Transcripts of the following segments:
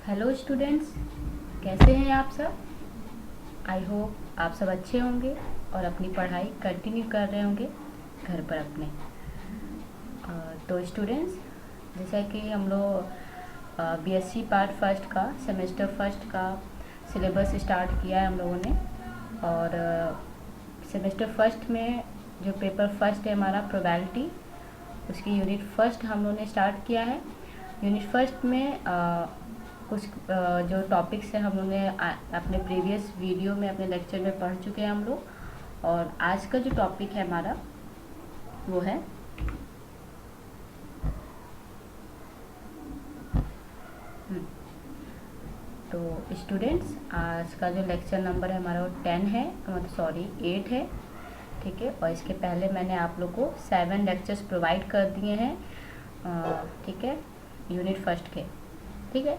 Hello students, कैसे हैं आप सब। आई होप आप सब अच्छे होंगे और अपनी पढ़ाई कंटिन्यू कर रहे होंगे घर पर अपने। तो स्टूडेंट्स, जैसा कि हम लोग बीएससी पार्ट फर्स्ट का सेमेस्टर फर्स्ट का सिलेबस स्टार्ट किया है हम लोगों ने। और सेमेस्टर फर्स्ट में जो पेपर फर्स्ट है हमारा प्रोबेबिलिटी, उसकी यूनिट फर्स्ट हम लोगों ने स्टार्ट किया है। यूनिट फर्स्ट में कुछ जो टॉपिक्स हैं हम लोगों ने अपने प्रीवियस वीडियो में अपने लेक्चर में पढ़ चुके हैं हम लोग। और आज का जो टॉपिक है हमारा वो है तो स्टूडेंट्स, आज का जो लेक्चर नंबर है हमारा वो 10 है, मतलब सॉरी 8 है, ठीक है। और इसके पहले मैंने आप लोग को 7 लेक्चर्स प्रोवाइड कर दिए हैं, ठीक है, यूनिट फर्स्ट के, ठीक है।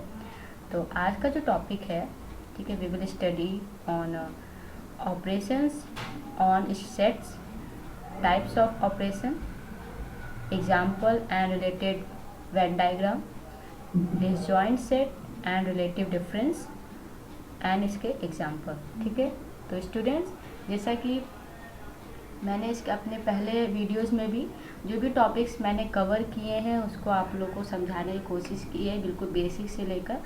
तो आज का जो टॉपिक है, ठीक है, we will study on operations on sets, types of operation, example and related Venn diagram, disjoint set and relative difference and इसके एग्जाम्पल, ठीक है। तो स्टूडेंट्स, जैसा कि मैंने इसके अपने पहले वीडियोस में भी जो भी टॉपिक्स मैंने कवर किए हैं उसको आप लोगों को समझाने की कोशिश की है, बिल्कुल बेसिक से लेकर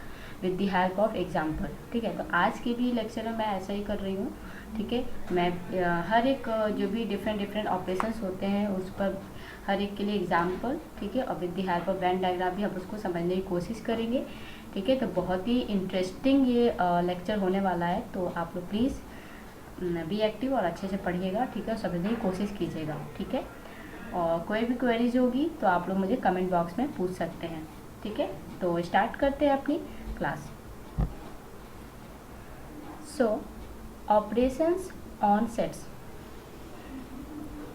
with the help of example, ठीक है। तो आज के भी लेक्चर में मैं ऐसा ही कर रही हूँ, ठीक है। मैं हर एक जो भी डिफरेंट ऑपरेशंस होते हैं उस पर हर एक के लिए एग्जाम्पल, ठीक है, और with the help of Venn diagram भी हम उसको समझने की कोशिश करेंगे, ठीक है। तो बहुत ही इंटरेस्टिंग ये लेक्चर होने वाला है, तो आप लोग प्लीज़ बी एक्टिव और अच्छे से पढ़िएगा, ठीक है, समझने की कोशिश कीजिएगा, ठीक है। और कोई भी क्वेरीज होगी तो आप लोग मुझे कमेंट बॉक्स में पूछ सकते हैं, ठीक है। तो स्टार्ट करते हैं अपनी class. So operations on sets,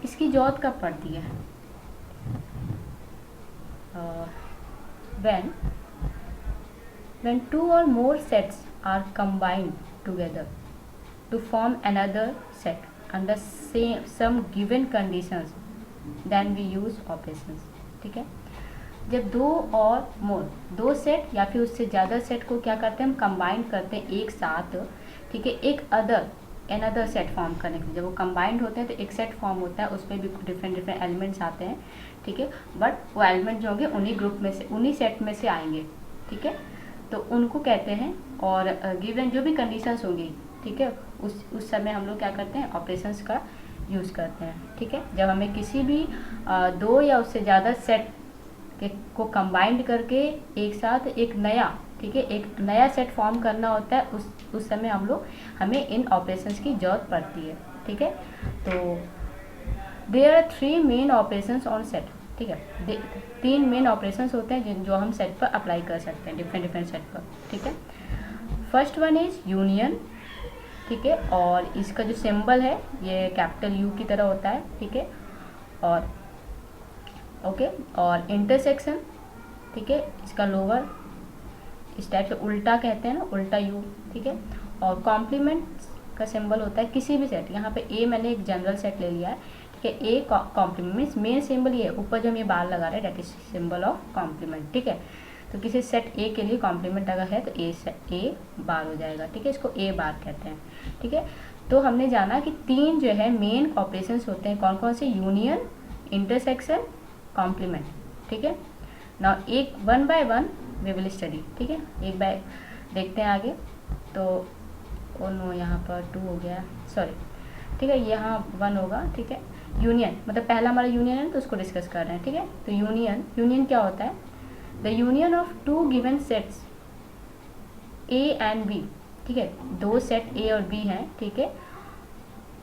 इसकी जरूरत कब पड़ती है? when two or more sets are combined together to form another set under some given conditions, then we use operations, ठीक है। जब दो और मोर, दो सेट या फिर उससे ज़्यादा सेट को क्या करते हैं हम कंबाइन करते हैं एक साथ, ठीक है, एक अनदर सेट फॉर्म करने के लिए। जब वो कंबाइंड होते हैं तो एक सेट फॉर्म होता है, उसमें भी डिफरेंट एलिमेंट्स आते हैं, ठीक है, बट वो एलिमेंट जो होंगे उन्हीं ग्रुप में से, उन्हीं सेट में से आएंगे, ठीक है। तो उनको कहते हैं, और गिवन जो भी कंडीशंस होंगी, ठीक है, उस समय हम लोग क्या करते हैं ऑपरेशंस का यूज़ करते हैं, ठीक है। जब हमें किसी भी दो या उससे ज़्यादा सेट को कंबाइंड करके एक साथ एक नया, ठीक है, एक नया सेट फॉर्म करना होता है, उस समय हमें इन ऑपरेशंस की जरूरत पड़ती है, ठीक है। तो there are 3 main operations on set, ठीक है, 3 मेन ऑपरेशंस होते हैं जो हम सेट पर अप्लाई कर सकते हैं, डिफरेंट सेट पर, ठीक है। फर्स्ट वन इज यूनियन, ठीक है, और इसका जो सिंबल है ये कैपिटल यू की तरह होता है, ठीक है। और ओके, और इंटरसेक्शन, ठीक है, इसका लोअर इस टाइप से उल्टा कहते हैं ना, उल्टा यू, ठीक है। और कॉम्प्लीमेंट का सिंबल होता है किसी भी सेट, यहाँ पे ए मैंने एक जनरल सेट ले लिया है, ठीक है। A complement means main symbol ये ऊपर जो हम ये बार लगा रहे हैं that is symbol of complement, ठीक है। तो किसी सेट ए के लिए कॉम्प्लीमेंट अगर है तो ए बार हो जाएगा, ठीक है, इसको ए बार कहते हैं, ठीक है। तो हमने जाना कि 3 जो है मेन ऑपरेशंस होते हैं, कौन कौन से? यूनियन, इंटरसेक्शन, कॉम्प्लीमेंट, ठीक है। नाउ एक one by one we will study, ठीक है, एक बाय देखते हैं आगे। तो ओ नो, यहाँ पर 2 हो गया, सॉरी, ठीक है, यहाँ 1 होगा, ठीक है। यूनियन मतलब पहला हमारा यूनियन है तो उसको डिस्कस कर रहे हैं, ठीक है। तो यूनियन क्या होता है? The union of 2 given sets A and B, ठीक है, 2 सेट ए और बी हैं, ठीक है।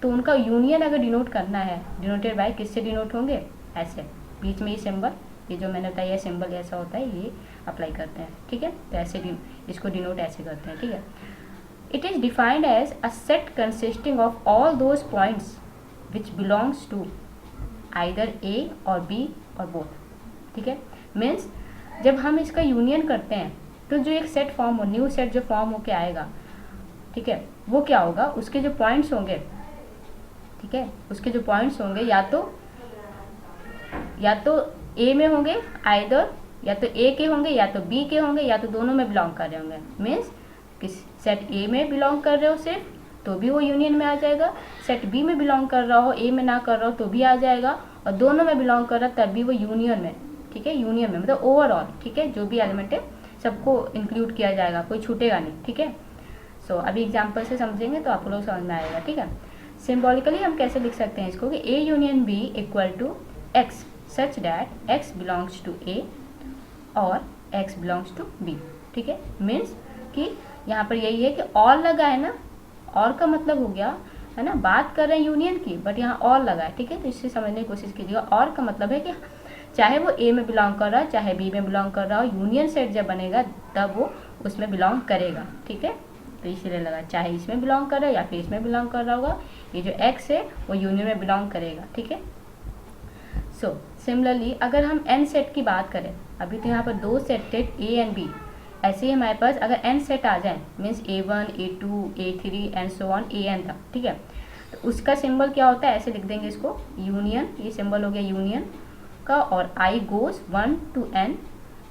तो उनका यूनियन अगर डिनोट करना है, डिनोटेड बाय किससे डिनोट होंगे? ऐसे, बीच में ये सिंबल, ये जो मैंने बताया सिंबल ऐसा होता है, ये अप्लाई करते हैं, ठीक है। तो ऐसे इसको डिनोट ऐसे करते हैं, ठीक है। It is defined as a set consisting of all those points which belongs to either A और बी और बोथ, ठीक है। मीन्स जब हम इसका यूनियन करते हैं तो जो एक सेट फॉर्म हो, न्यू सेट जो फॉर्म होके आएगा, ठीक है, वो क्या होगा? उसके जो पॉइंट्स होंगे, ठीक है, उसके जो पॉइंट्स होंगे या तो ए में होंगे आइदर या तो ए के होंगे या तो बी के होंगे या तो दोनों में बिलोंग कर रहे होंगे। मीन्स किस सेट ए में बिलोंग कर रहे हो सिर्फ तो भी वो यूनियन में आ जाएगा, सेट बी में बिलोंग कर रहा हो, ए में ना कर रहा हो तो भी आ जाएगा, और दोनों में बिलोंग कर रहा तब भी वो यूनियन में, ठीक है, यूनियन में मतलब ओवरऑल, ठीक है, जो भी एलिमेंट है सबको इंक्लूड किया जाएगा, कोई छूटेगा नहीं, ठीक है। सो अभी एग्जाम्पल से समझेंगे तो आप लोग समझ में आएगा, ठीक है। सिम्बॉलिकली हम कैसे लिख सकते हैं इसको कि A union B equal to x such that x belongs to A और एक्स बिलोंग्स टू बी, ठीक है। मीन्स कि यहाँ पर यही है कि और लगा है ना, और का मतलब हो गया है ना, बात कर रहे हैं यूनियन की बट यहाँ और लगा है, ठीक है, तो इससे समझने की कोशिश कीजिएगा। और का मतलब है कि चाहे वो ए में बिलोंग कर रहा है चाहे बी में बिलोंग कर रहा हो, यूनियन सेट जब बनेगा तब वो उसमें बिलोंग करेगा, ठीक है। तो इसीलिए लगा चाहे इसमें बिलोंग कर रहा है या फिर इसमें बिलोंग कर रहा होगा, ये जो एक्स है वो यूनियन में बिलोंग करेगा, ठीक है। सो सिमिलरली अगर हम एन सेट की बात करें, अभी तो यहाँ पर दो सेट थे ए एंड बी, ऐसे ही हमारे पास अगर एन सेट आ जाए means A1 A2 A3 and so on AN तक, ठीक है, तो उसका सिंबल क्या होता है, ऐसे लिख देंगे इसको यूनियन, ये सिंबल हो गया यूनियन का, और I गोज 1 to N,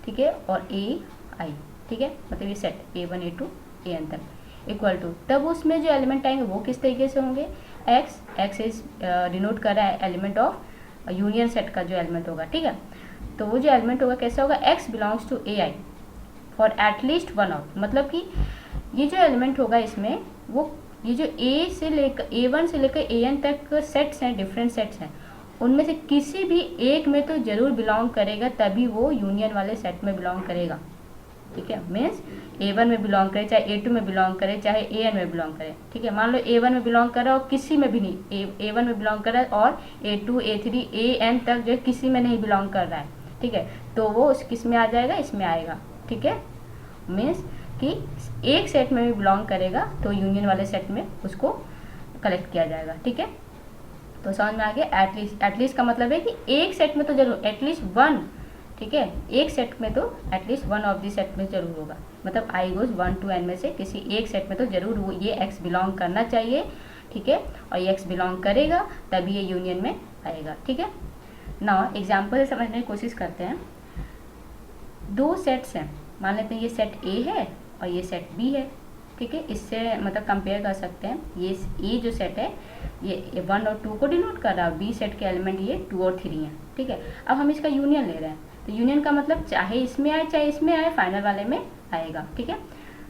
ठीक है, और AI, ठीक है, मतलब ये सेट A1 A2 AN तक इक्वल टू, तब उसमें जो एलिमेंट आएंगे वो किस तरीके से होंगे, एक्स इज डिनोट कर रहा है एलिमेंट ऑफ यूनियन सेट का जो एलिमेंट होगा, ठीक है। तो वो जो एलिमेंट होगा कैसा होगा, x belongs to AI for at least one of, मतलब कि ये जो एलिमेंट होगा इसमें वो ये जो A से लेकर A1 से लेकर AN तक सेट्स हैं, डिफरेंट सेट्स हैं, उनमें से किसी भी एक में तो जरूर बिलोंग करेगा, तभी वो यूनियन वाले सेट में बिलोंग करेगा, ठीक है। मीन्स A1 में बिलोंग करे, चाहे A2 में बिलोंग करे, चाहे AN में बिलोंग करे, ठीक है। मान लो A1 में बिलोंग कर रहा है और किसी में भी नहीं, A1 में बिलोंग कर रहा है और A2 A3 AN तक जो है किसी में नहीं बिलोंग कर रहा है, ठीक है, तो वो उस किस में आ जाएगा, इसमें आएगा, ठीक है। मीन्स कि एक सेट में भी बिलोंग करेगा तो यूनियन वाले सेट में उसको कलेक्ट किया जाएगा, ठीक है। तो समझ में आ गया, एटलीस्ट का मतलब है कि एक सेट में तो जरूर एटलीस्ट वन, ठीक है, एक सेट में तो at least one of the set में जरूर होगा, मतलब I गोज 1 to N में से किसी एक सेट में तो जरूर वो ये एक्स बिलोंग करना चाहिए, ठीक है, और ये एक्स बिलोंग करेगा तभी ये यूनियन में आएगा, ठीक है। नाउ एग्जाम्पल से समझने की कोशिश करते हैं। दो सेट्स हैं, मान लेते हैं ये सेट A है और ये सेट B है, ठीक है, इससे मतलब कंपेयर कर सकते हैं, ये A जो सेट है ये 1 और 2 को डिनोट कर रहा है, B सेट के एलिमेंट ये 2 और 3 हैं, ठीक है। अब हम इसका यूनियन ले रहे हैं, तो यूनियन का मतलब चाहे इसमें आए चाहे इसमें आए, फाइनल वाले में आएगा, ठीक है।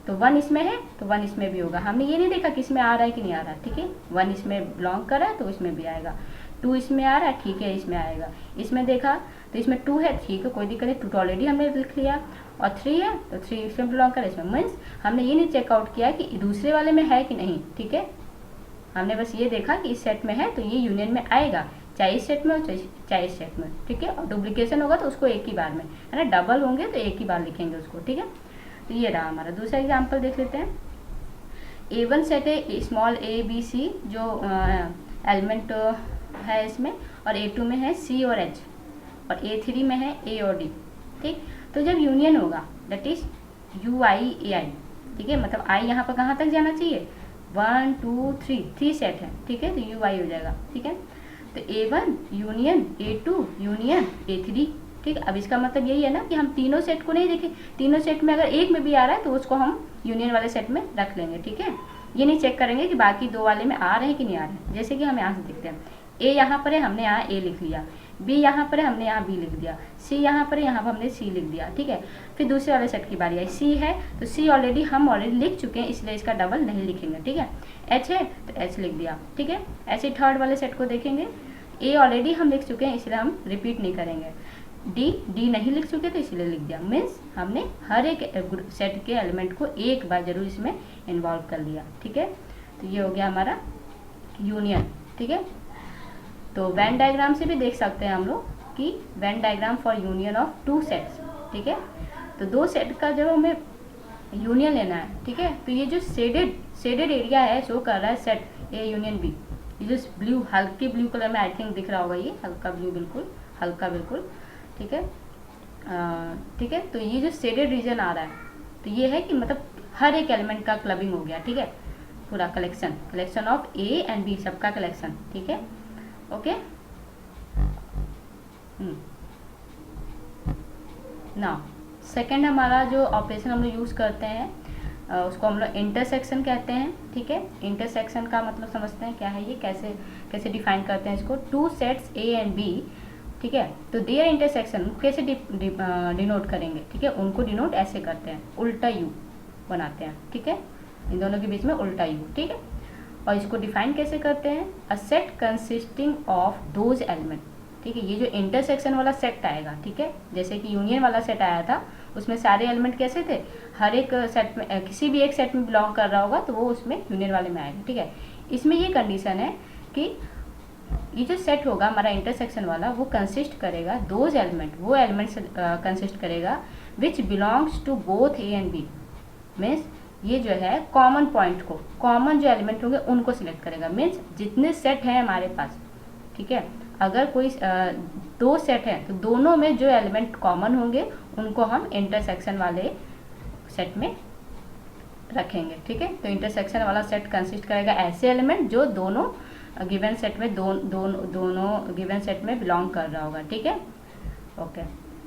तो 1 इसमें है तो 1 इसमें भी होगा, हमने ये नहीं देखा कि इसमें आ रहा है कि नहीं आ रहा है, ठीक है, 1 इसमें बिलोंग कर रहा है तो इसमें भी आएगा, 2 इसमें आ रहा है, ठीक है, इसमें आएगा, इसमें देखा तो इसमें 2 है, ठीक है, कोई दिक्कत नहीं, 2 तो ऑलरेडी हमने लिख लिया, और 3 है तो 3 इसमें बिलोंग करे, इसमें मीन्स हमने ये नहीं चेकआउट किया कि दूसरे वाले में है कि नहीं, ठीक है, हमने बस ये देखा कि इस सेट में है तो ये यूनियन में आएगा, चाहे इस सेट में हो चाहे इस सेट में, ठीक है। और डुप्लीकेशन होगा तो उसको एक ही बार में, है ना, डबल होंगे तो एक ही बार लिखेंगे उसको, ठीक है। तो ये रहा हमारा दूसरा एग्जाम्पल, देख लेते हैं। A1 सेट है स्मॉल ABC जो एलिमेंट है इसमें, और A2 में है C और H, और A3 में है A और D, ठीक। तो जब यूनियन होगा दैट इज UIAI, ठीक है, मतलब I यहाँ पर कहाँ तक जाना चाहिए, 1 2 3 सेट है, ठीक है, तो UI हो जाएगा, ठीक है। तो A1 union A2 union A3, ठीक। अब इसका मतलब यही है ना कि हम तीनों सेट को नहीं देखें, तीनों सेट में अगर एक में भी आ रहा है तो उसको हम यूनियन वाले सेट में रख लेंगे, ठीक है। ये नहीं चेक करेंगे कि बाकी दो वाले में आ रहे हैं कि नहीं आ रहे हैं, जैसे कि हम यहाँ से देखते हैं, A यहाँ पर है, हमने यहाँ A लिख लिया, B यहाँ पर है, हमने यहाँ B लिख दिया, C यहाँ पर है, यहाँ पर हमने C लिख दिया, ठीक है। फिर दूसरे वाले सेट की बारी आई, C है तो C हम ऑलरेडी लिख चुके हैं, इसलिए इसका डबल नहीं लिखेंगे, ठीक है। H है तो H लिख दिया, ठीक है। ऐसे थर्ड वाले सेट को देखेंगे, A ऑलरेडी हम लिख चुके हैं इसलिए हम रिपीट नहीं करेंगे, D नहीं लिख चुके तो इसलिए लिख दिया, मीन्स हमने हर एक सेट के एलिमेंट को एक बार जरूर इसमें इन्वॉल्व कर लिया, ठीक है। तो ये हो गया हमारा यूनियन, ठीक है। तो वेन डायग्राम से भी देख सकते हैं हम लोग कि Venn diagram for union of 2 sets, ठीक है। तो 2 सेट का जब हमें यूनियन लेना है, ठीक है, तो ये जो शेडेड एरिया है शो कर रहा है सेट A यूनियन B, ये जो ब्लू हल्के ब्लू कलर में आई थिंक दिख रहा होगा, ये हल्का ब्लू, बिल्कुल हल्का बिल्कुल, ठीक है, ठीक है। तो ये जो शेडेड रीजन आ रहा है तो ये है कि मतलब हर एक एलिमेंट का क्लबिंग हो गया, ठीक है, पूरा collection of A and B सबका कलेक्शन, ठीक है, ओके। ना सेकेंड हमारा जो ऑपरेशन हम लोग यूज़ करते हैं उसको हम लोग इंटरसेक्शन कहते हैं। ठीक है, इंटरसेक्शन का मतलब समझते हैं क्या है ये, कैसे कैसे डिफाइन करते हैं इसको। Two sets A and B, ठीक है, तो देयर इंटरसेक्शन कैसे डिनोट करेंगे, ठीक है, उनको डिनोट ऐसे करते हैं, उल्टा यू बनाते हैं। ठीक है, इन दोनों के बीच में उल्टा यू। ठीक है, और इसको डिफाइन कैसे करते हैं, a set consisting of those element. ठीक है, ये जो इंटरसेक्शन वाला सेट आएगा, ठीक है, जैसे कि यूनियन वाला सेट आया था उसमें सारे एलिमेंट कैसे थे, हर एक सेट में किसी भी एक सेट में बिलोंग कर रहा होगा तो वो उसमें यूनियन वाले में आएगा। ठीक है, इसमें ये कंडीशन है कि ये जो सेट होगा हमारा इंटरसेक्शन वाला वो कंसिस्ट करेगा दोज एलिमेंट, वो एलिमेंट से कंसिस्ट करेगा which belongs to both A and B. Means ये जो है कॉमन पॉइंट को, कॉमन जो एलिमेंट होंगे उनको सिलेक्ट करेगा। मीन्स जितने सेट हैं हमारे पास, ठीक है, अगर कोई दो सेट है तो दोनों में जो एलिमेंट कॉमन होंगे उनको हम इंटरसेक्शन वाले सेट में रखेंगे। ठीक है, तो इंटरसेक्शन वाला सेट कंसिस्ट करेगा ऐसे एलिमेंट जो दोनों गिवन सेट में दोनों गिवन सेट में बिलोंग कर रहा होगा। ठीक है, ओके,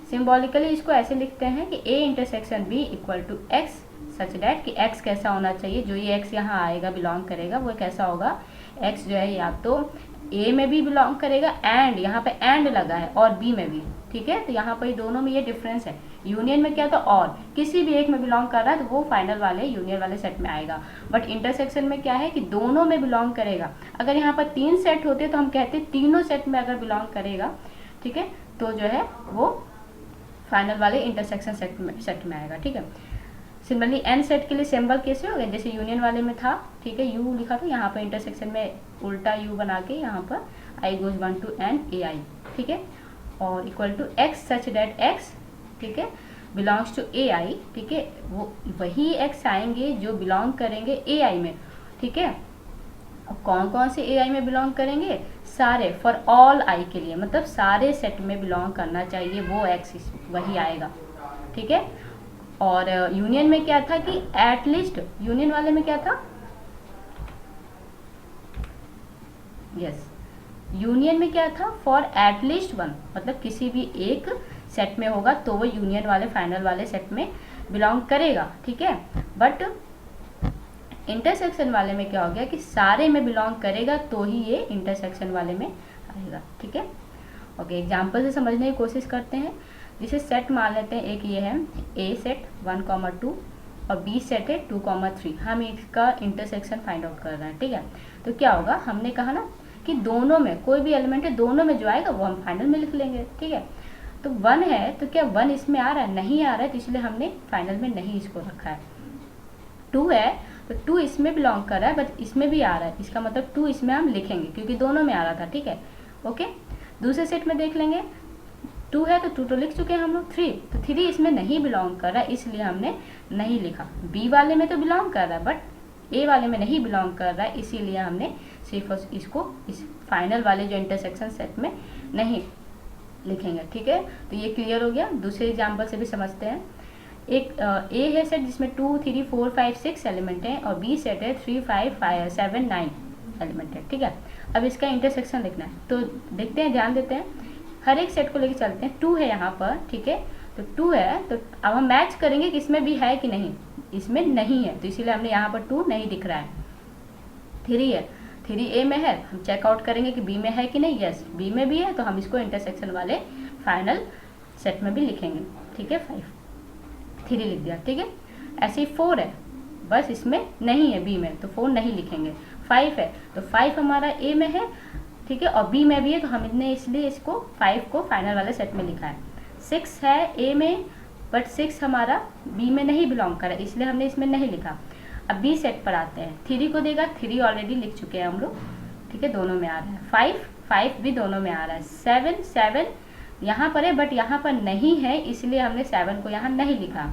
सिंबॉलिकली इसको ऐसे लिखते हैं कि A intersection B equal to x such that कि एक्स कैसा होना चाहिए, जो ये एक्स यहाँ आएगा बिलोंग करेगा वो कैसा होगा, एक्स जो है या तो ए में भी बिलोंग करेगा एंड यहाँ पे एंड लगा है और बी में भी। ठीक है, तो यहाँ पर दोनों में ये डिफरेंस है। यूनियन में क्या था, और किसी भी एक में बिलोंग कर रहा है तो वो फाइनल वाले यूनियन वाले सेट में आएगा। बट इंटरसेक्शन में क्या है कि दोनों में बिलोंग करेगा। अगर यहाँ पर 3 सेट होते तो हम कहते तीनों सेट में अगर बिलोंग करेगा, ठीक है, तो जो है वो फाइनल वाले इंटरसेक्शन सेट में आएगा। ठीक है, सिमिलरली एन सेट के लिए सिंबल कैसे हो गया, जैसे यूनियन वाले में था, ठीक है, यू लिखा था, यहाँ पर इंटरसेक्शन में उल्टा यू बना के यहाँ पर i goes 1 to n A i. ठीक है, और equal to x such that x, ठीक है, बिलोंग्स टू ए आई। ठीक है, वो वही एक्स आएंगे जो बिलोंग करेंगे ए आई में। ठीक है, अब कौन कौन से ए आई में बिलोंग करेंगे, सारे, फॉर ऑल आई के लिए, मतलब सारे सेट में बिलोंग करना चाहिए वो एक्स वही आएगा। ठीक है, और यूनियन में क्या था कि एटलीस्ट, यूनियन वाले में क्या था, यस, यूनियन में क्या था, फॉर एटलीस्ट वन, मतलब किसी भी एक सेट में होगा तो वो यूनियन वाले फाइनल वाले सेट में बिलोंग करेगा। ठीक है, बट इंटरसेक्शन वाले में क्या हो गया कि सारे में बिलोंग करेगा तो ही ये इंटरसेक्शन वाले में आएगा। ठीक है, ओके, एग्जाम्पल से समझने की कोशिश करते हैं। जिसे सेट मान लेते हैं, एक ये है ए सेट 1, 2 और बी सेट है 2, 3। हम इसका इंटरसेक्शन फाइंड आउट कर रहे हैं। ठीक है, तो क्या होगा, हमने कहा ना कि दोनों में कोई भी एलिमेंट है, दोनों में जो आएगा वो हम फाइनल में लिख लेंगे। ठीक है, तो 1 है तो क्या 1 इसमें आ रहा है, नहीं आ रहा है, तो इसलिए हमने फाइनल में नहीं इसको रखा है। 2 है तो 2 इसमें बिलोंग कर रहा है बट इसमें भी आ रहा है, इसका मतलब 2 इसमें हम लिखेंगे क्योंकि दोनों में आ रहा था। ठीक है, ओके, दूसरे सेट में देख लेंगे, 2 है तो 2 तो लिख चुके हैं हम लोग। 3 तो 3 इसमें नहीं बिलोंग कर रहा है इसलिए हमने नहीं लिखा। बी वाले में तो बिलोंग कर रहा है बट ए वाले में नहीं बिलोंग कर रहा है, इसीलिए हमने सिर्फ इसको इस फाइनल वाले जो इंटरसेक्शन सेट में नहीं लिखेंगे। ठीक है, तो ये क्लियर हो गया। दूसरे एग्जाम्पल से भी समझते हैं। एक ए है सेट जिसमें 2, 3, 4, 5, 6 एलिमेंट हैं और बी सेट है 3, 5, 7, 9 एलिमेंट है। ठीक है, अब इसका इंटरसेक्शन लिखना है तो देखते हैं, ध्यान देते हैं, हर एक सेट को लेके चलते हैं। 2 है यहाँ पर, ठीक है, तो 2 है तो अब हम मैच करेंगे कि इसमें भी है कि नहीं, इसमें नहीं है तो इसीलिए हमने यहाँ पर 2 नहीं दिख रहा है। 3 है, 3 ए में है, हम चेकआउट करेंगे कि बी में है कि नहीं, यस बी में भी है तो हम इसको इंटरसेक्शन वाले फाइनल सेट में भी लिखेंगे। ठीक है, 3 लिख दिया। ठीक है, ऐसे ही 4 है, बस इसमें नहीं है बी में तो 4 नहीं लिखेंगे। 5 है तो 5 हमारा ए में है, ठीक है, और बी में भी है तो हमने इसलिए इसको 5 को फाइनल वाले सेट में लिखा है। 6 है ए में बट 6 हमारा बी में नहीं बिलोंग कर रहा है इसलिए हमने इसमें नहीं लिखा। अब बी सेट पर आते हैं, 3 को देगा, 3 ऑलरेडी लिख चुके हैं हम लोग। ठीक है, दोनों में आ रहा है। 5 भी दोनों में आ रहा है। 7 यहाँ पर है बट यहाँ पर नहीं है इसलिए हमने 7 को यहाँ नहीं लिखा।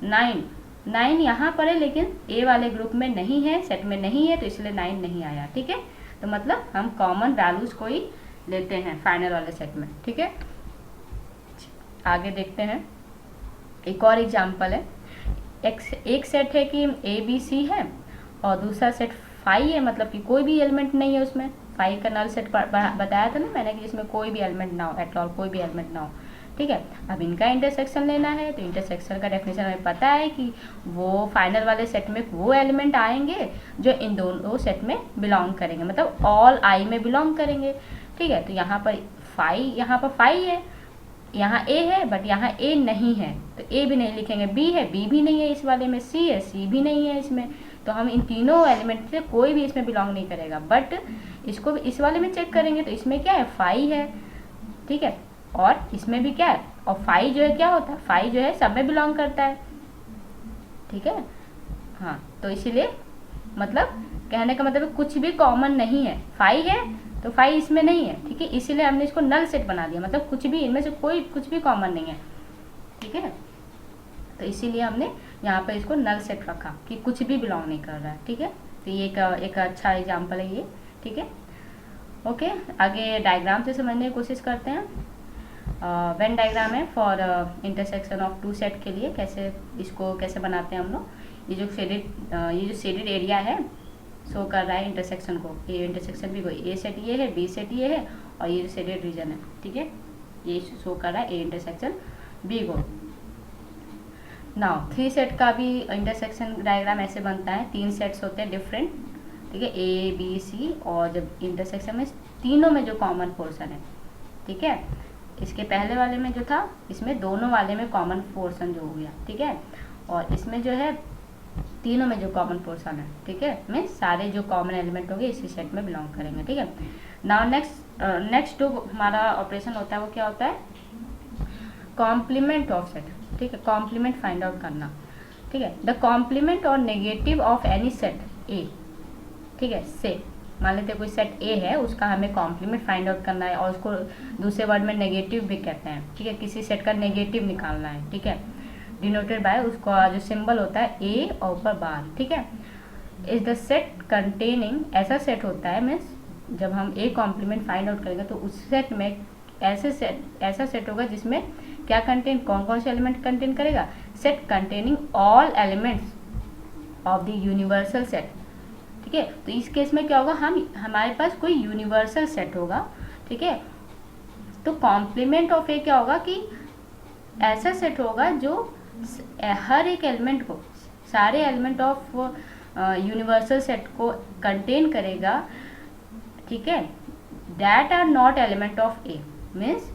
9 यहाँ पर है लेकिन ए वाले ग्रुप में नहीं है, सेट में नहीं है तो इसलिए 9 नहीं आया। ठीक है, तो मतलब हम कॉमन वैल्यूज को ही लेते हैं फाइनल वाले सेट में। ठीक है, आगे देखते हैं। एक और एग्जांपल है, एक सेट है कि ए बी सी है और दूसरा सेट 5 है, मतलब कि कोई भी एलिमेंट नहीं है उसमें। 5 का नल सेट बताया था ना मैंने कि जिसमें कोई भी एलिमेंट ना हो, एट ऑल कोई भी एलिमेंट ना हो। ठीक है। अब इनका इंटरसेक्शन लेना है, तो इंटरसेक्शन का डेफिनेशन हमें पता है कि वो फाइनल वाले सेट में वो एलिमेंट आएंगे जो इन दोनों सेट में बिलोंग करेंगे, मतलब ऑल आई में बिलोंग करेंगे, ठीक है। तो यहाँ पर फाई है, यहाँ ए है बट यहाँ ए नहीं है, तो ए भी नहीं लिखेंगे, बी है, बी भी नहीं है इस वाले में, सी है, सी भी नहीं है इसमें, तो हम इन तीनों एलिमेंट से कोई भी इसमें बिलोंग नहीं करेगा। बट इसको इस वाले में चेक करेंगे तो इसमें क्या है, फाई है, ठीक है, और इसमें भी क्या है, और फाई जो है क्या होता है, फाई जो है सब में बिलोंग करता है, ठीक है। हाँ, तो इसीलिए मतलब कहने का मतलब कुछ भी कॉमन नहीं है, फाई है तो फाई इसमें नहीं है, ठीक है, इसीलिए हमने इसको नल सेट बना दिया, मतलब कुछ भी इनमें से कोई कुछ भी कॉमन नहीं है, ठीक है। तो इसीलिए हमने यहाँ पे इसको नल सेट रखा कि कुछ भी बिलोंग नहीं कर रहा है, ठीक है। तो ये एक अच्छा एग्जाम्पल है ये, ठीक है। ओके, आगे डायग्राम से समझने की कोशिश करते हैं। वेन डायग्राम है for intersection of two set के लिए इसको कैसे बनाते हैं हम लोग। ये जो शेडेड एरिया है शो कर रहा है इंटरसेक्शन को, ए इंटरसेक्शन भी कोई ए सेट ये है, बी सेट ये है, और ये जो शेडेड रीजन है, ठीक है, ये शो कर रहा है ए इंटरसेक्शन बी को। नाउ 3 सेट का भी इंटरसेक्शन डायग्राम ऐसे बनता है, 3 सेट्स होते हैं डिफरेंट, ठीक है, ए बी सी, और जब इंटरसेक्शन में तीनों में जो कॉमन पोर्शन है, ठीक है, इसके पहले वाले में जो था इसमें दोनों वाले में कॉमन पोर्शन जो हो गया, ठीक है, और इसमें जो है तीनों में जो कॉमन पोर्शन है, ठीक है, में सारे जो कॉमन एलिमेंट होंगे इसी सेट में बिलोंग करेंगे, ठीक है। नाउ नेक्स्ट जो हमारा ऑपरेशन होता है वो क्या होता है, कॉम्प्लीमेंट ऑफ सेट, ठीक है, कॉम्प्लीमेंट फाइंड आउट करना, ठीक है। द कॉम्प्लीमेंट और नेगेटिव ऑफ एनी सेट ए, ठीक है, से मान लेते कोई सेट ए है, उसका हमें कॉम्प्लीमेंट फाइंड आउट करना है, और उसको दूसरे वर्ड में नेगेटिव भी कहते हैं, ठीक है, किसी सेट का नेगेटिव निकालना है, ठीक है, डिनोटेड बाय उसका जो सिंबल होता है ए और ऊपर बार, ठीक है। इज द सेट कंटेनिंग, ऐसा सेट होता है मीन्स जब हम ए कॉम्प्लीमेंट फाइंड आउट करेंगे तो उस सेट में ऐसा सेट होगा जिसमें क्या कंटेन, कौन कौन से एलिमेंट कंटेन करेगा, set containing all elements of the universal set, ठीक है। तो इस केस में क्या होगा, हमारे पास कोई यूनिवर्सल सेट होगा, ठीक है, तो कॉम्प्लीमेंट ऑफ ए क्या होगा कि ऐसा सेट होगा जो हर एक एलिमेंट को, सारे एलिमेंट ऑफ यूनिवर्सल सेट को कंटेन करेगा, ठीक है, that are not element of A, means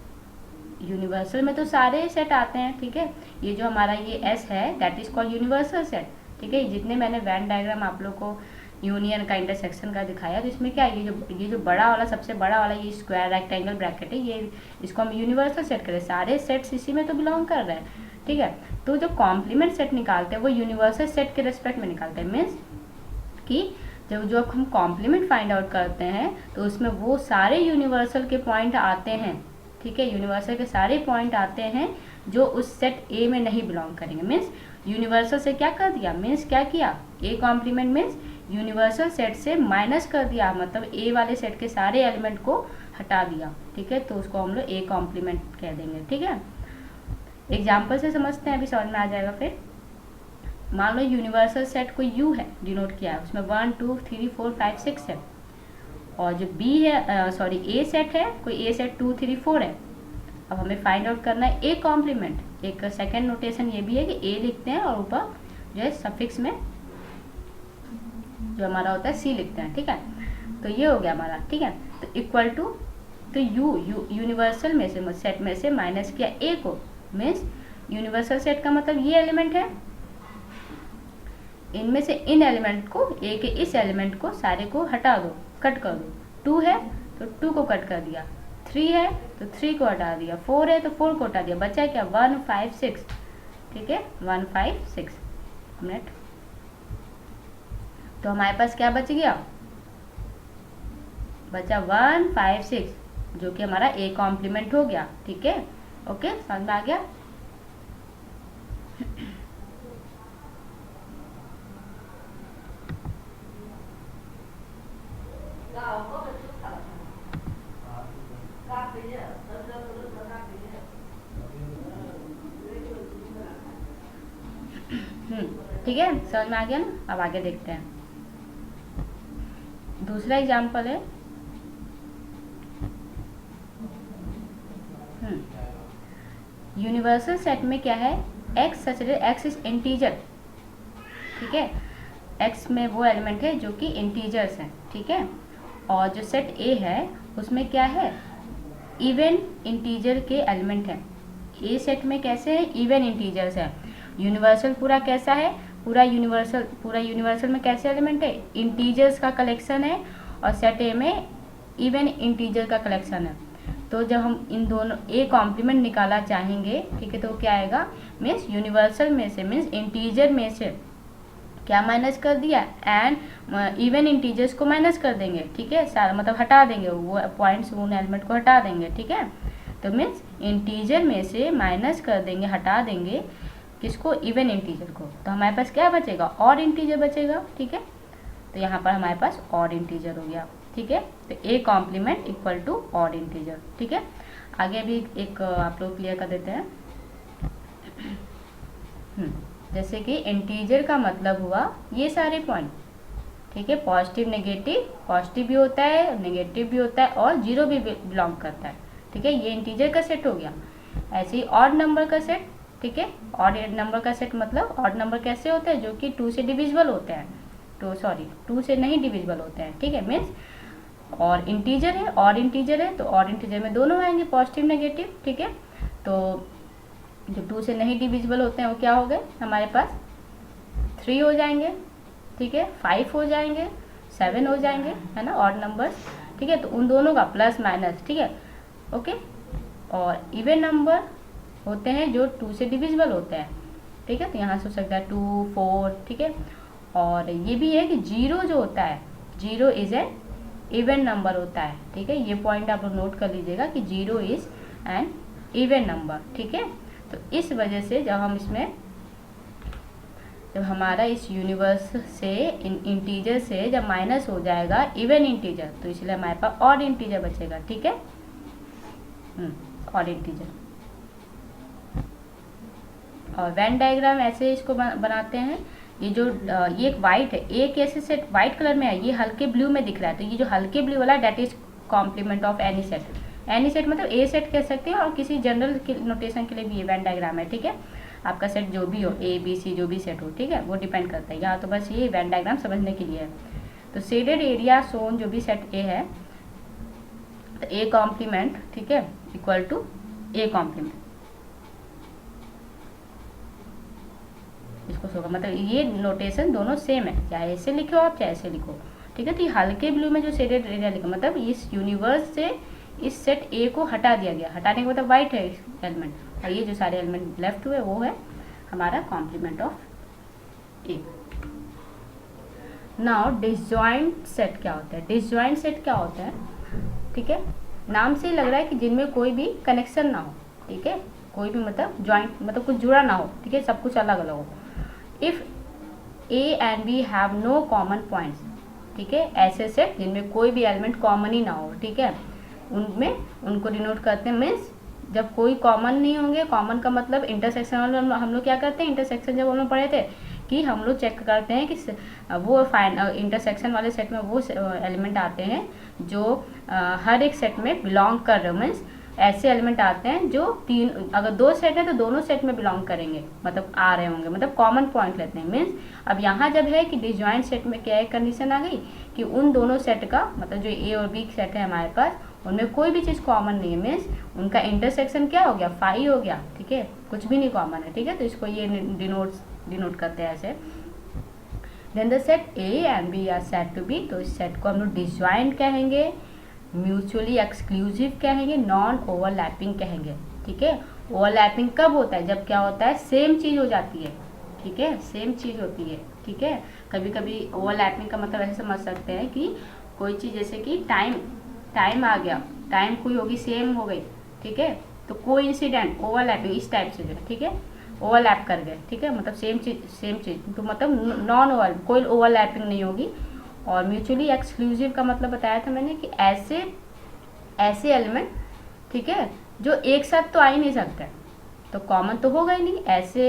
universal में तो सारे सेट आते हैं, ठीक है, ये जो हमारा ये एस है that is called universal set, ठीक है। जितने मैंने वेन डायग्राम आप लोग को यूनियन का इंटरसेक्शन का दिखाया, तो इसमें क्या है, ये जो बड़ा वाला सबसे बड़ा वाला ये स्क्वायर रेक्टेंगल ब्रैकेट है, ये इसको हम यूनिवर्सल सेट करें, सारे सेट्स इसी में तो बिलोंग कर रहे हैं, ठीक है। तो जो कॉम्प्लीमेंट सेट निकालते हैं वो यूनिवर्सल सेट के रेस्पेक्ट में निकालते हैं, मीन्स कि जब हम कॉम्प्लीमेंट फाइंड आउट करते हैं तो उसमें वो सारे यूनिवर्सल के पॉइंट आते हैं, ठीक है, यूनिवर्सल के सारे पॉइंट आते हैं जो उस सेट ए में नहीं बिलोंग करेंगे, मीन्स यूनिवर्सल से क्या कर दिया, मीन्स क्या किया, A complement means universal set से माइनस कर दिया, मतलब ए वाले सेट के सारे एलिमेंट को हटा दिया, ठीक है, तो उसको हम लोग ए कॉम्प्लीमेंट कह देंगे, ठीक है। एग्जाम्पल से समझते हैं, अभी समझ में आ जाएगा फिर। मान लो यूनिवर्सल सेट कोई यू है, डिनोट किया है, उसमें 1 2 3 4 5 6 है, और जो बी है सॉरी ए सेट है, कोई ए सेट 2 3 4 है। अब हमें फाइंड आउट करना है ए कॉम्प्लीमेंट। एक सेकेंड नोटेशन ये भी है कि ए लिखते हैं और ऊपर जो है सफिक्स में जो हमारा होता है सी लिखते हैं, ठीक है। तो ये हो गया हमारा, ठीक है। तो इक्वल टू, तो यूनिवर्सल में से सेट में से माइनस किया ए को, मीन्स यूनिवर्सल सेट का मतलब ये एलिमेंट है, इनमें से इन एलिमेंट को, ए के इस एलिमेंट को सारे को हटा दो, कट कर दो। 2 है तो 2 को कट कर दिया, 3 है तो 3 को हटा दिया, 4 है तो 4 को हटा दिया, बचा क्या 1 5 6, ठीक है, 1 5 6 मिनट। तो हमारे पास क्या बच गया, बचा 1 5 6 जो कि हमारा ए कॉम्प्लीमेंट हो गया, ठीक है। ओके, समझ में आ गया। ठीक है, समझ में आ गया ना। अब आगे देखते हैं, दूसरा एग्जाम्पल है। यूनिवर्सल सेट में क्या है, x such that x is integer, ठीक है, एक्स में वो एलिमेंट है जो कि इंटीजर्स हैं, ठीक है। और जो सेट ए है उसमें क्या है, इवन इंटीजर के एलिमेंट हैं। ए सेट में कैसे है, इवन इंटीजर्स है। यूनिवर्सल पूरा कैसा है, पूरा यूनिवर्सल में कैसे एलिमेंट है, इंटीजर्स का कलेक्शन है, और सेट ए में इवन इंटीजर का कलेक्शन है। तो जब हम इन दोनों ए कॉम्प्लीमेंट निकाला चाहेंगे, ठीक है, तो क्या आएगा, मीन्स यूनिवर्सल में से, मीन्स इंटीजर में से क्या माइनस कर दिया, एंड इवन इंटीजर्स को माइनस कर देंगे, ठीक है, सारा मतलब हटा देंगे, वो पॉइंट्स उन एलिमेंट को हटा देंगे, ठीक है। तो मीन्स इंटीजर में से माइनस कर देंगे, हटा देंगे किसको, इवन इंटीजर को, तो हमारे पास क्या बचेगा, ऑड इंटीजर बचेगा, ठीक है। तो यहाँ पर हमारे पास ऑड इंटीजर हो गया, ठीक है। तो A complement equal to odd integer, ठीक है। आगे भी एक आप लोग क्लियर कर देते हैं। जैसे कि इंटीजर का मतलब हुआ ये सारे पॉइंट, ठीक है, पॉजिटिव नेगेटिव, पॉजिटिव भी होता है, नेगेटिव भी होता है, और जीरो भी बिलोंग करता है, ठीक है, ये इंटीजर का सेट हो गया। ऐसे ही ऑड नंबर का सेट, ठीक है, ऑड नंबर का सेट मतलब ऑड नंबर कैसे होते हैं, जो कि 2 से डिविजिबल होते हैं, 2 से नहीं डिविजिबल होते हैं, ठीक है, मीन्स और इंटीजर है, ऑड इंटीजर है, तो ऑड इंटीजर में दोनों आएंगे, पॉजिटिव नेगेटिव, ठीक है। तो जो 2 से नहीं डिविजिबल होते हैं वो क्या हो गए हमारे पास, 3 हो जाएंगे, ठीक है, 5 हो जाएंगे, 7 हो जाएंगे, है ना, ऑड नंबर्स, ठीक है। तो उन दोनों का प्लस माइनस, ठीक है, ओके। और इवन नंबर होते हैं जो 2 से डिविजिबल होते हैं, ठीक है, तो यहाँ से हो सकता है 2, 4, ठीक है। और ये भी है कि 0 जो होता है, 0 इज एन इवन नंबर होता है, ठीक है, ये पॉइंट आप लोग नोट कर लीजिएगा कि 0 इज एन इवन नंबर, ठीक है। तो इस वजह से जब हमारा इस यूनिवर्स से इंटीजर से जब माइनस हो जाएगा इवन इंटीजर, तो इसलिए हमारे पास ऑड इंटीजर बचेगा, ठीक है, ऑड इंटीजर। और वेन डायग्राम ऐसे इसको बनाते हैं। ये जो ये एक वाइट है, एक ऐसे सेट वाइट कलर में है, ये हल्के ब्लू में दिख रहा है, तो ये जो हल्के ब्लू वाला that is complement of any set. Any set मतलब ए सेट कह सकते हैं, और किसी जनरल नोटेशन के लिए भी ये वेन डायग्राम है, ठीक है। आपका सेट जो भी हो, ए बी सी जो भी सेट हो, ठीक है, वो डिपेंड करता है। यहाँ तो बस ये वेन डायग्राम समझने के लिए है। तो शेडेड एरिया सोन जो भी सेट ए है, तो ए कॉम्प्लीमेंट, ठीक है, इक्वल टू ए कॉम्प्लीमेंट, इसको होगा, मतलब ये नोटेशन दोनों सेम है, चाहे ऐसे लिखो आप चाहे ऐसे लिखो, ठीक है। तो ये हल्के ब्लू में जो शेडेड एरिया लिखा, मतलब इस यूनिवर्स से इस सेट ए को हटा दिया गया, हटाने के मतलब वाइट है एलिमेंट, और ये जो सारे एलिमेंट लेफ्ट हुए वो है हमारा complement of A. Now disjoint set क्या होता है, डिसजॉइंट सेट क्या होता है, ठीक है, नाम से ही लग रहा है कि जिनमें कोई भी कनेक्शन ना हो, ठीक है, कोई भी मतलब जॉइंट मतलब कुछ जुड़ा ना हो, ठीक है, सब कुछ अलग अलग हो। If A and B have no common points, ठीक है, ऐसे सेट जिनमें कोई भी एलिमेंट कॉमन ही ना हो, ठीक है, उनमें उनको डिनोट करते हैं, मीन्स जब कोई कॉमन नहीं होंगे, कॉमन का मतलब इंटरसेक्शन वाले हम लोग क्या करते हैं, इंटरसेक्शन जब हम लोग पढ़े थे कि हम लोग चेक करते हैं कि वो इंटरसेक्शन वाले सेट में वो एलिमेंट आते हैं जो हर एक सेट में बिलोंग कर रहे हो, मीन्स ऐसे एलिमेंट आते हैं जो तीन, अगर 2 सेट है तो दोनों सेट में बिलोंग करेंगे, मतलब आ रहे होंगे, मतलब कॉमन पॉइंट लेते हैं। मीन्स अब यहाँ जब है कि डिसजॉइंट सेट में क्या एक कंडीशन आ गई कि उन दोनों सेट का मतलब जो ए और बी सेट है हमारे पास, उनमें कोई भी चीज़ कॉमन नहीं है, मीन्स उनका इंटरसेक्शन क्या हो गया, 5 हो गया, ठीक है, कुछ भी नहीं कॉमन है, ठीक है। तो इसको ये डिनोट करते हैं ऐसे। Then the set A and B are said to be, तो इस सेट को हम लोग डिसजॉइंट कहेंगे, म्यूचुअली एक्सक्लूसिव कहेंगे, नॉन ओवरलैपिंग कहेंगे, ठीक है। ओवरलैपिंग कब होता है, जब क्या होता है, सेम चीज़ हो जाती है, ठीक है, सेम चीज़ होती है, ठीक है। कभी कभी ओवरलैपिंग का मतलब ऐसे समझ सकते हैं कि कोई चीज़ जैसे कि टाइम आ गया, टाइम कोई होगी सेम हो गई, ठीक है, तो कोई इंसिडेंट ओवरलैपिंग इस टाइप से जो है, ठीक है, ओवरलैप कर गए, ठीक है, मतलब सेम चीज़, तो मतलब नॉन ओवर, कोई ओवरलैपिंग नहीं होगी। और म्यूचुअली एक्सक्लूसिव का मतलब बताया था मैंने कि ऐसे एलिमेंट, ठीक है, जो एक साथ तो आ ही नहीं सकते, तो कॉमन तो होगा ही नहीं, ऐसे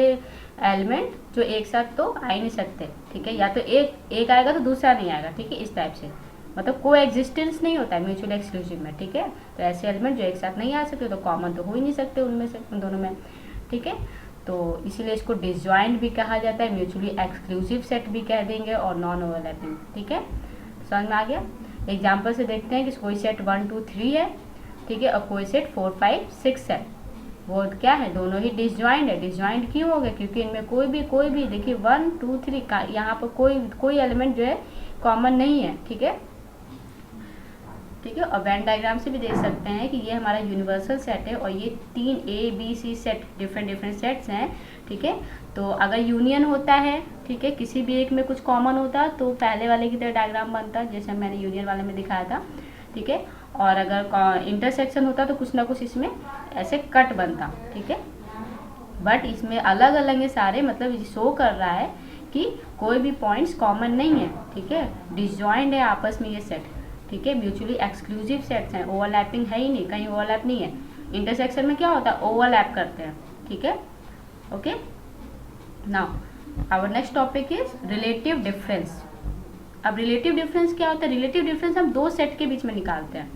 एलिमेंट जो एक साथ तो आ ही नहीं सकते, ठीक है, या तो एक आएगा तो दूसरा नहीं आएगा, ठीक है, इस टाइप से, मतलब कोई एग्जिस्टेंस नहीं होता है म्यूचुअली एक्सक्लूसिव में, ठीक है। तो ऐसे एलिमेंट जो एक साथ नहीं आ सकते तो कॉमन तो हो ही नहीं सकते उनमें से, उन दोनों में। ठीक है। तो इसीलिए इसको डिसजॉइंट भी कहा जाता है, म्यूचुअली एक्सक्लूसिव सेट भी कह देंगे और नॉन ओवरलैपिंग। ठीक है, समझ में आ गया। एग्जाम्पल से देखते हैं कि कोई सेट 1 2 3 है, ठीक है, और कोई सेट 4 5 6 है, वो क्या है, दोनों ही डिसजॉइंट है। डिसजॉइंट क्यों हो गया, क्योंकि इनमें कोई भी देखिए 1 2 3 का यहाँ पर कोई एलिमेंट जो है कॉमन नहीं है। ठीक है, ठीक है। और वेन डायग्राम से भी देख सकते हैं कि ये हमारा यूनिवर्सल सेट है और ये 3 ABC सेट डिफरेंट सेट्स हैं। ठीक है, तो अगर यूनियन होता है, ठीक है, किसी भी एक में कुछ कॉमन होता तो पहले वाले की तरह डायग्राम बनता जैसे मैंने यूनियन वाले में दिखाया था। ठीक है, और अगर इंटरसेक्शन होता तो कुछ ना कुछ इसमें ऐसे कट बनता। ठीक है, बट इसमें अलग अलग ये सारे, मतलब शो कर रहा है कि कोई भी पॉइंट्स कॉमन नहीं है। ठीक है, डिसजॉइंट है आपस में ये सेट। ठीक है, म्यूचुअली एक्सक्लूसिव सेट्स हैं, ओवरलैपिंग है ही नहीं, कहीं ओवरलैप नहीं है। इंटरसेक्शन में क्या होता है, ओवरलैप करते हैं। ठीक है, okay. Now our next topic is relative difference. अब रिलेटिव डिफरेंस क्या होता है, रिलेटिव डिफरेंस हम दो सेट के बीच में निकालते हैं।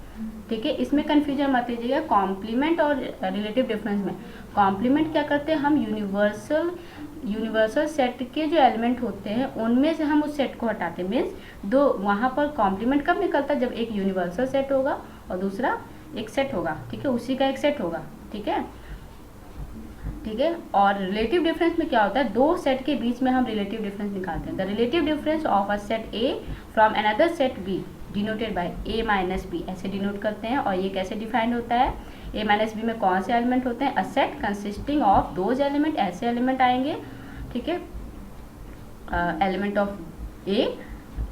ठीक है, इसमें कंफ्यूजन मत लीजिएगा कॉम्प्लीमेंट और रिलेटिव डिफरेंस में। कॉम्प्लीमेंट क्या करते हैं, हम यूनिवर्सल सेट के जो एलिमेंट होते हैं उनमें से हम उस सेट को हटाते हैं। मीन्स दो, वहाँ पर कॉम्प्लीमेंट कब निकलता है, जब एक यूनिवर्सल सेट होगा और दूसरा एक सेट होगा। ठीक है, उसी का एक सेट होगा। ठीक है, ठीक है। और रिलेटिव डिफरेंस में क्या होता है, दो सेट के बीच में हम रिलेटिव डिफरेंस निकालते हैं। The relative difference of a set A from another set B denoted by a minus B, ऐसे डिनोट करते हैं। और ये कैसे डिफाइंड होता है, a माइनस बी में कौन से एलिमेंट होते हैं, a set consisting of those element, ऐसे एलिमेंट आएंगे। ठीक है, एलिमेंट ऑफ ए,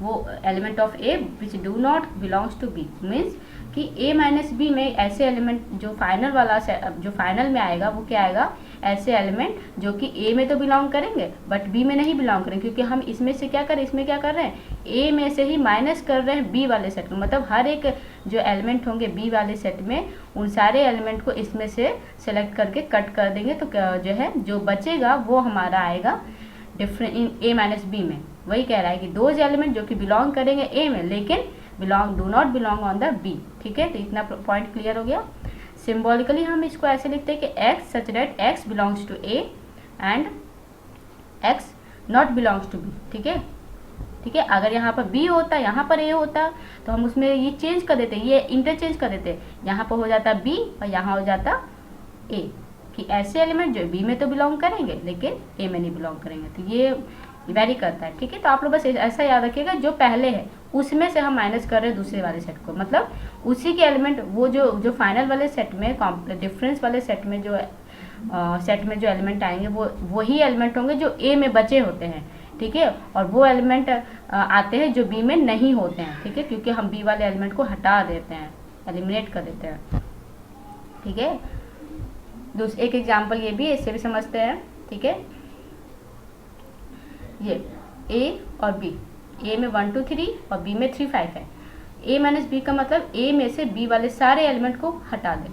वो element of A which do not belongs to B, means कि a माइनस बी में ऐसे एलिमेंट जो फाइनल में आएगा वो क्या आएगा, ऐसे एलिमेंट जो कि a में तो बिलोंग करेंगे बट b में नहीं बिलोंग करेंगे, क्योंकि हम इसमें से क्या कर रहे हैं, इसमें क्या कर रहे हैं, a में से ही माइनस कर रहे हैं b वाले सेट में। मतलब हर एक जो एलिमेंट होंगे b वाले सेट में, उन सारे एलिमेंट को इसमें से सेलेक्ट करके कट कर देंगे, तो जो है जो बचेगा वो हमारा आएगा different in a minus B में। वही कह रहा है कि दो एलिमेंट जो कि बिलोंग करेंगे a में लेकिन do not belong on the B. ठीक है, तो इतना पॉइंट क्लियर हो गया। सिम्बॉलिकली हम इसको ऐसे लिखते हैं कि x such that x belongs to a and x not belongs to b। ठीक है, ठीक है। अगर यहाँ पर b होता, यहाँ पर a होता, तो हम उसमें ये चेंज कर देते, ये इंटरचेंज कर देते, यहाँ पर हो जाता b और यहाँ हो जाता a, कि ऐसे एलिमेंट जो b में तो बिलोंग करेंगे लेकिन a में नहीं बिलोंग करेंगे। तो ये वेरी करता है। ठीक है, तो आप लोग बस ऐसा याद रखिएगा, जो पहले है उसमें से हम माइनस कर रहे हैं दूसरे वाले सेट को, मतलब उसी के एलिमेंट, वो जो फाइनल वाले सेट में, डिफरेंस वाले सेट में जो एलिमेंट आएंगे वो वही एलिमेंट होंगे जो ए में बचे होते हैं। ठीक है, और वो एलिमेंट आते हैं जो बी में नहीं होते हैं। ठीक है, क्योंकि हम बी वाले एलिमेंट को हटा देते हैं, एलिमिनेट कर देते हैं। ठीक है, एक एग्जाम्पल ये भी है, इससे भी समझते हैं। ठीक है, ये a और b, a में 1 2 3 और b में 3 5 है। a माइनस बी का मतलब a में से b वाले सारे एलिमेंट को हटा दें।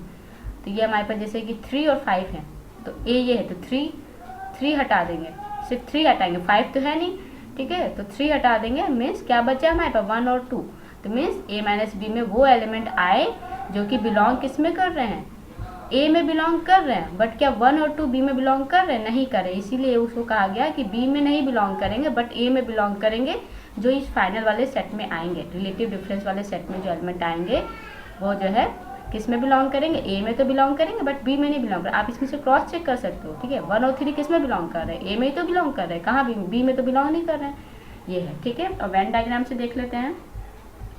तो ये हमारे पास जैसे कि 3 और 5 है, तो a ये है तो 3 हटा देंगे, सिर्फ 3 हटाएंगे, 5 तो है नहीं। ठीक है, तो 3 हटा देंगे, मीन्स क्या बचा हमारे पास 1 और 2। तो मीन्स a माइनस बी में वो एलिमेंट आए जो कि बिलोंग किस में कर रहे हैं, a में बिलोंग कर रहे हैं, बट क्या 1 और 2 b में बिलोंग कर रहे हैं, नहीं कर रहे। इसीलिए उसको कहा गया कि b में नहीं बिलोंग करेंगे बट a में बिलोंग करेंगे, जो इस फाइनल वाले सेट में आएंगे। रिलेटिव डिफरेंस वाले सेट में जो एलिमेंट आएंगे वो जो है किस में बिलोंग करेंगे, a में तो बिलोंग करेंगे बट b में नहीं बिलोंग करेंगे। आप इसमें से क्रॉस चेक कर सकते हो। ठीक है, 1 और 3 किस में बिलोंग कर रहे हैं, a में ही तो बिलोंग कर रहे हैं, कहाँ b में तो बिलोंग नहीं कर रहे हैं, ये है। ठीक है, और वेन डायग्राम से देख लेते हैं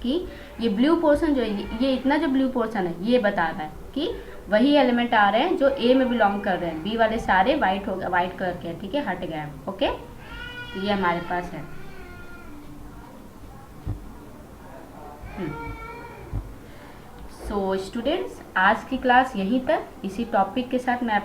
कि ये ब्लू पोर्शन जो है, ये इतना जो ब्लू पोर्शन है ये बता रहा है कि वही एलिमेंट आ रहे हैं जो a में बिलोंग कर रहे हैं, b वाले सारे वाइट हो गए, वाइट कलर के। ठीक है, हट गए। ओके, तो ये हमारे पास है। सो स्टूडेंट्स, आज की क्लास यहीं तक। इसी टॉपिक के साथ मैं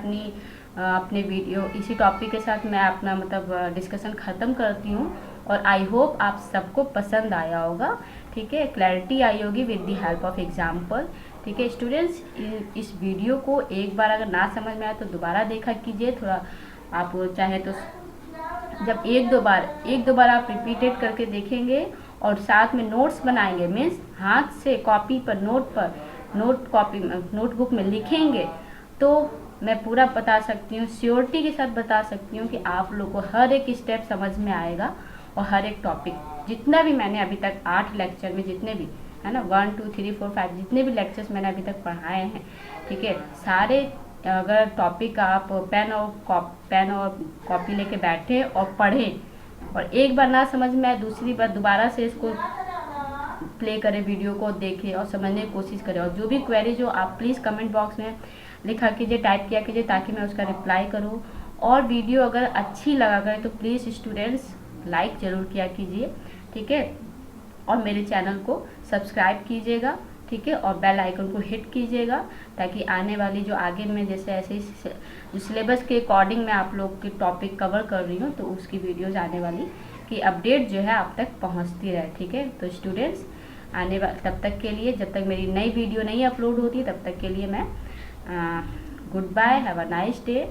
इसी टॉपिक के साथ मैं अपना मतलब डिस्कशन ख़त्म करती हूँ और आई होप आप सबको पसंद आया होगा। ठीक है, क्लैरिटी आई होगी with the help of example. ठीक है स्टूडेंट्स, इस वीडियो को एक बार अगर ना समझ में आए तो दोबारा देखा कीजिए। थोड़ा आप चाहे तो जब एक दो बार आप रिपीटेड करके देखेंगे और साथ में नोट्स बनाएंगे, मीन्स हाथ से कॉपी पर नोटबुक में लिखेंगे, तो मैं पूरा बता सकती हूँ, श्योरिटी के साथ बता सकती हूँ कि आप लोग को हर एक स्टेप समझ में आएगा और हर एक टॉपिक जितना भी मैंने अभी तक 8 लेक्चर में जितने भी है ना 1 2 3 4 5 जितने भी लेक्चर्स मैंने अभी तक पढ़ाए हैं, ठीक है, सारे अगर टॉपिक आप पेन और कॉपी लेके बैठे और पढ़ें और एक बार ना समझ में आए दूसरी बार दोबारा से इसको प्ले करें, वीडियो को देखें और समझने की कोशिश करें। और जो भी क्वेरी जो आप प्लीज़ कमेंट बॉक्स में लिखा कीजिए, टाइप किया कीजिए ताकि मैं उसका रिप्लाई करूं। और वीडियो अगर अच्छी लगा करे तो प्लीज़ स्टूडेंट्स लाइक ज़रूर किया कीजिए, ठीक है, और मेरे चैनल को सब्सक्राइब कीजिएगा, ठीक है, और बेल आइकन को हिट कीजिएगा ताकि आने वाली जो आगे में जैसे ऐसे जो सिलेबस के अकॉर्डिंग मैं आप लोग के टॉपिक कवर कर रही हूँ तो उसकी वीडियोज आने वाली की अपडेट जो है आप तक पहुँचती रहे, ठीक है। तो स्टूडेंट्स तब तक के लिए, जब तक मेरी नई वीडियो नहीं अपलोड होती तब तक के लिए मैं goodbye, have a nice day.